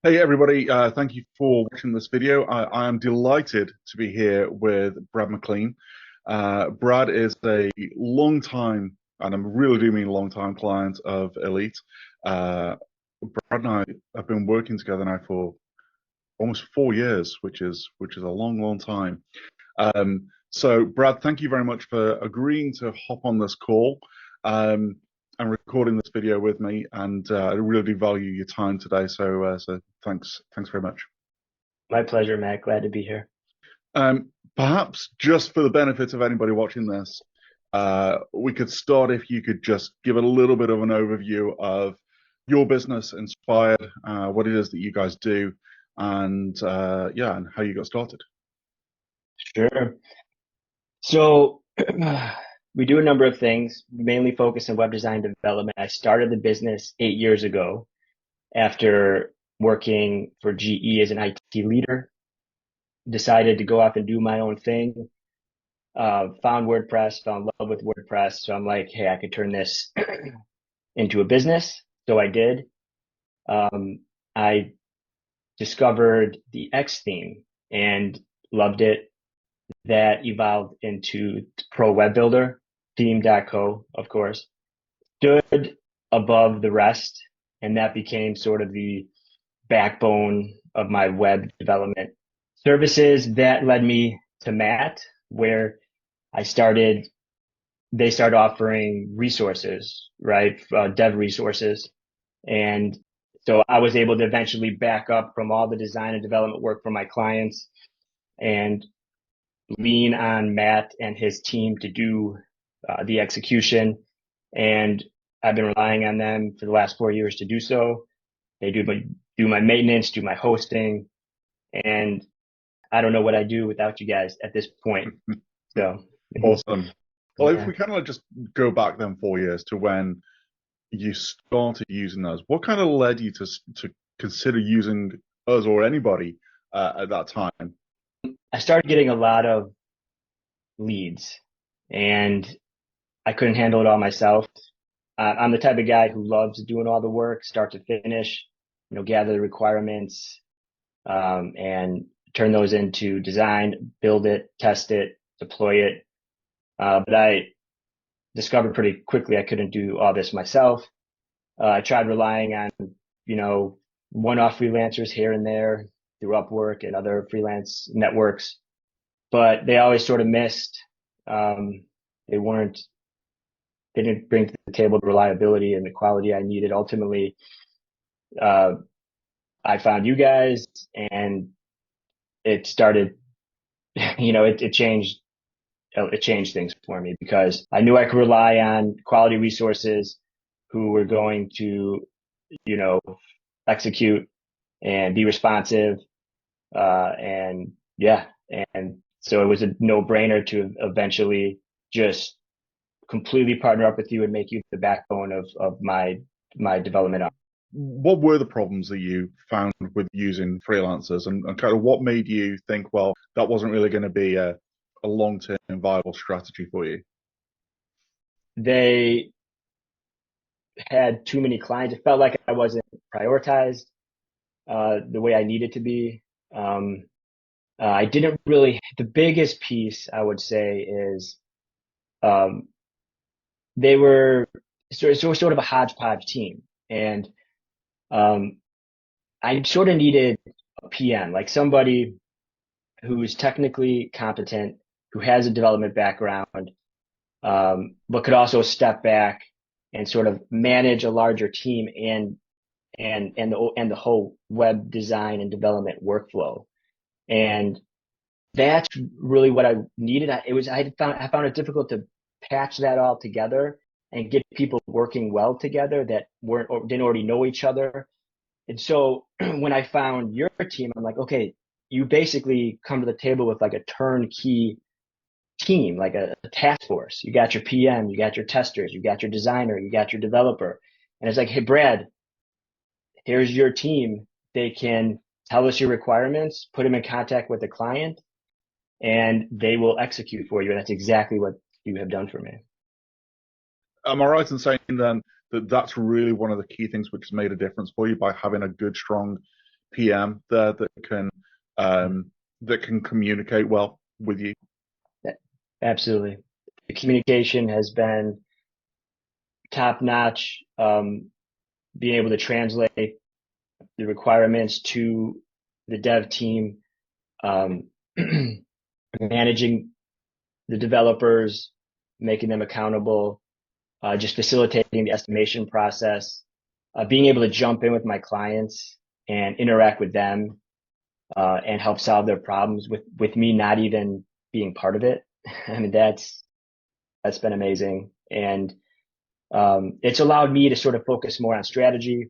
Hey everybody, thank you for watching this video. I am delighted to be here with Brad Maclean. Brad is a long time, and I really do mean long time client of Elite. Uh, Brad and I have been working together now for almost 4 years, which is a long, long time. So Brad, thank you very much for agreeing to hop on this call. Um, and recording this video with me, and I really do value your time today. So thanks very much. My pleasure, Matt. Glad to be here. Perhaps just for the benefit of anybody watching this, we could start if you could just give a little bit of an overview of your business, Nspired, what it is that you guys do, and yeah, and how you got started. Sure. So we do a number of things, mainly focus on web design development. I started the business 8 years ago after working for GE as an IT leader, decided to go off and do my own thing. Found WordPress, fell in love with WordPress. So I'm like, hey, I could turn this into a business. So I did. I discovered the X theme and loved it. That evolved into Pro Web Builder, Theme.co, of course, stood above the rest, and that became sort of the backbone of my web development services. That led me to Matt, where I started, they started offering resources, right? Dev resources. And so I was able to eventually back up from all the design and development work for my clients and lean on Matt and his team to do the execution. And I've been relying on them for the last 4 years to do so. They do my maintenance, do my hosting, and I don't know what I do without you guys at this point. So Awesome. Well, if yeah. we kind of just go back then 4 years to when you started using those, what kind of led you to consider using us or anybody at that time? I started getting a lot of leads and I couldn't handle it all myself. I'm the type of guy who loves doing all the work, start to finish, gather the requirements, and turn those into design, build it, test it, deploy it. But I discovered pretty quickly I couldn't do all this myself. I tried relying on, one-off freelancers here and there through Upwork and other freelance networks, but they always sort of missed. Um, they weren't, they didn't bring to the table the reliability and the quality I needed. Ultimately, uh, I found you guys and it started, it changed things for me because I knew I could rely on quality resources who were going to, you know, execute and be responsive. And yeah, and so it was a no brainer to eventually just completely partner up with you and make you the backbone of my development. What were the problems that you found with using freelancers, and kind of what made you think, well, that wasn't really going to be a long-term viable strategy for you? They had too many clients. It felt like I wasn't prioritized the way I needed to be. Um, I didn't really, the biggest piece I would say is um, they were sort of a hodgepodge team. And um, I sort of needed a PM, like somebody who's technically competent, who has a development background, but could also step back and sort of manage a larger team and the whole web design and development workflow. And that's really what I needed. I found it difficult to patch that all together and get people working well together that weren't or didn't already know each other. And so when I found your team, I'm like, okay, you basically come to the table with like a turnkey team, like a task force. You got your PM, you got your testers, you got your designer, you got your developer. And it's like, hey, Brad, here's your team. They can tell us your requirements, put them in contact with the client, and they will execute for you. And that's exactly what you have done for me. Am I right in saying then that that's really one of the key things which has made a difference for you by having a good, strong PM there that can communicate well with you? Absolutely. The communication has been top notch. Being able to translate the requirements to the dev team, managing the developers, making them accountable, just facilitating the estimation process, being able to jump in with my clients and interact with them, and help solve their problems with me not even being part of it. I mean, that's been amazing. And it's allowed me to sort of focus more on strategy,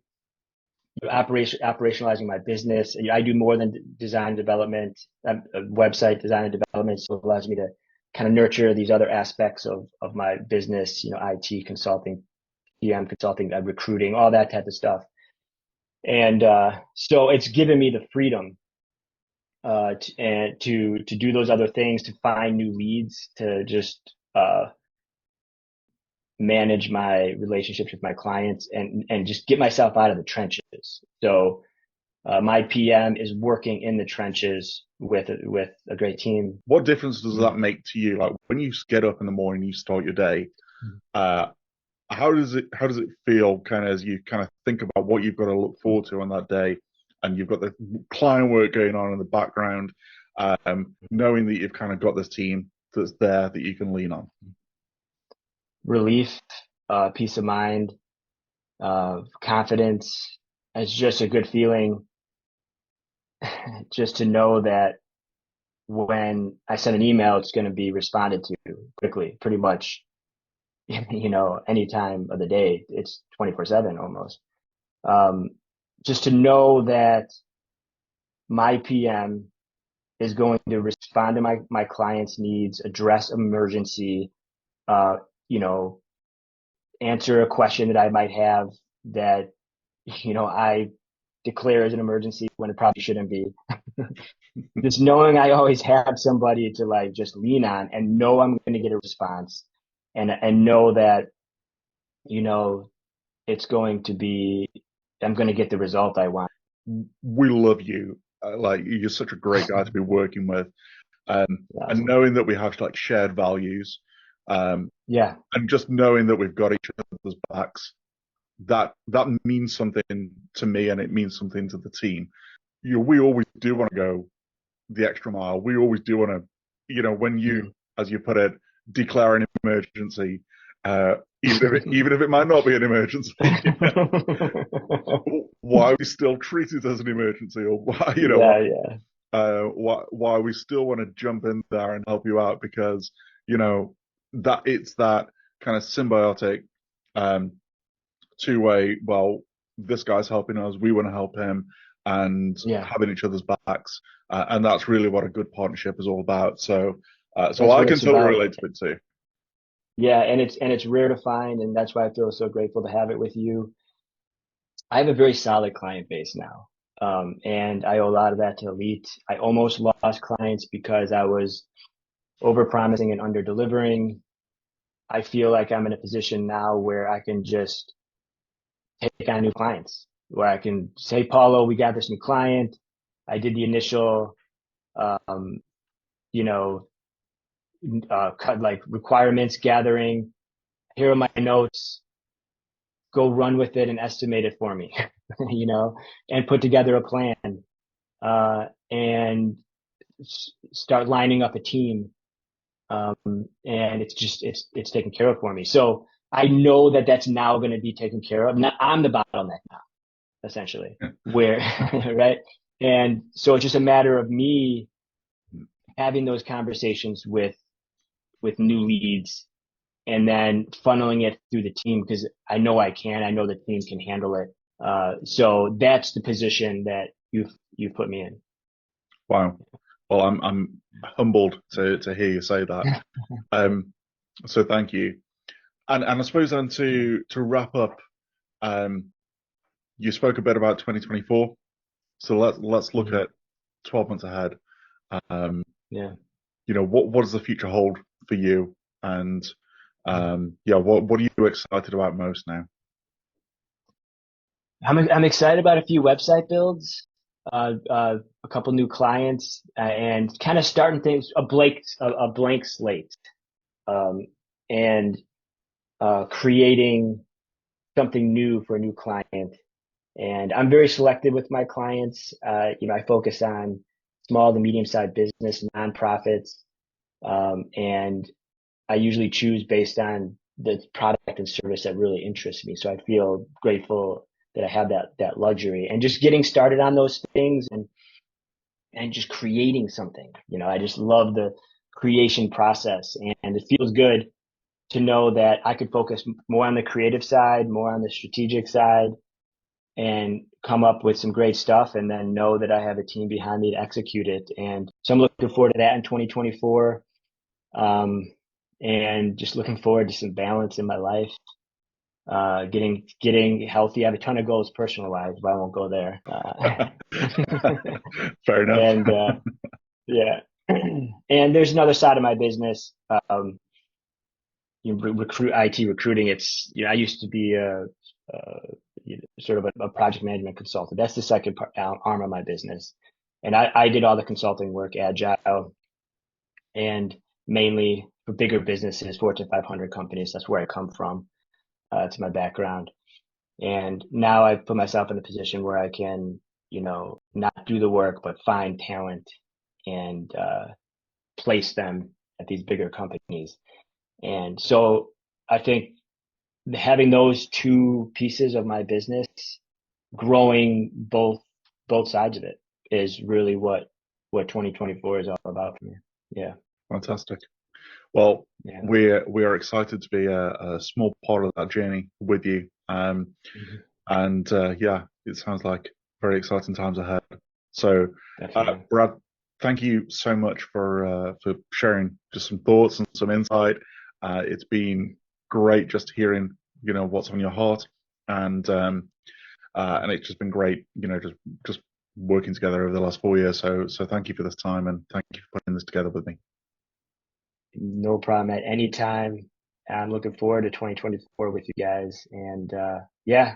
operationalizing my business. I do more than design development, website design and development. So it allows me to kind of nurture these other aspects of my business, IT consulting, PM consulting, recruiting, all that type of stuff. And so it's given me the freedom to do those other things, to find new leads, to just manage my relationships with my clients and just get myself out of the trenches. So my PM is working in the trenches with a great team. What difference does that make to you? Like when you get up in the morning, you start your day. How does it feel kind of as you kind of think about what you've got to look forward to on that day, and you've got the client work going on in the background, knowing that you've kind of got this team that's there that you can lean on? Relief, peace of mind, confidence. It's just a good feeling just to know that when I send an email, it's going to be responded to quickly, pretty much, any time of the day. It's 24/7 almost. Just to know that my PM is going to respond to my client's needs, address emergency, answer a question that I might have that, I declare as an emergency when it probably shouldn't be. Just knowing I always have somebody to like just lean on and know I'm going to get a response, and know that, it's going to be, I'm going to get the result I want. We love you. Like you're such a great guy to be working with, Awesome. and knowing that we have like shared values, Yeah. and just knowing that we've got each other's backs, that means something to me, and it means something to the team. We always do want to go the extra mile. We always do want to, when you, as you put it, declare an emergency, even if it might not be an emergency, why we still treat it as an emergency, or why, why we still want to jump in there and help you out, because that it's that kind of symbiotic, two-way. Well, this guy's helping us, we want to help him, and having each other's backs, and that's really what a good partnership is all about. So I can totally relate to it too. Yeah, and it's rare to find, and that's why I feel so grateful to have it with you. I have a very solid client base now, and I owe a lot of that to Elite. I almost lost clients because I was over-promising and under-delivering. I feel like I'm in a position now where I can just take on new clients, where I can say, Paulo, we got this new client. I did the initial, cut like requirements gathering. Here are my notes. Go run with it and estimate it for me, and put together a plan, and start lining up a team. And it's taken care of for me. So I know that that's now going to be taken care of. Now I'm the bottleneck now, essentially, right? And so it's just a matter of me having those conversations with new leads, and then funneling it through the team, because I know I know the team can handle it. So that's the position that you've put me in. Wow. Well, I'm humbled to hear you say that. So thank you. And I suppose then to wrap up, you spoke a bit about 2024. So let's look at 12 months ahead. What does the future hold for you? And what are you excited about most now? I'm excited about a few website builds. a couple new clients, and kind of starting things a blank slate, um, and creating something new for a new client. And I'm very selective with my clients. I focus on small to medium sized business, nonprofits, and I usually choose based on the product and service that really interests me. So I feel grateful that I have that luxury, and just getting started on those things, and just creating something. I just love the creation process, and it feels good to know that I could focus more on the creative side, more on the strategic side, and come up with some great stuff, and then know that I have a team behind me to execute it. And so I'm looking forward to that in 2024. Um, and just looking forward to some balance in my life, getting healthy. I have a ton of goals personal wise, but I won't go there. Fair enough. And yeah, and there's another side of my business. Recruit IT recruiting. It's I used to be sort of a project management consultant. That's the second arm of my business, and I did all the consulting work, agile, and mainly for bigger businesses, Fortune 500 companies. That's where I come from. It's my background. And now I've put myself in a position where I can, not do the work, but find talent and place them at these bigger companies. And so I think having those two pieces of my business, growing both sides of it, is really what 2024 is all about for me. Yeah. Fantastic. Well, Yeah. we are excited to be a small part of that journey with you. Mhm. And yeah, it sounds like very exciting times ahead. So, Definitely. Brad, thank you so much for sharing just some thoughts and some insight. It's been great just hearing, what's on your heart, and and it's just been great, just working together over the last 4 years. So thank you for this time, and thank you for putting this together with me. No problem at any time. I'm looking forward to 2024 with you guys. And yeah,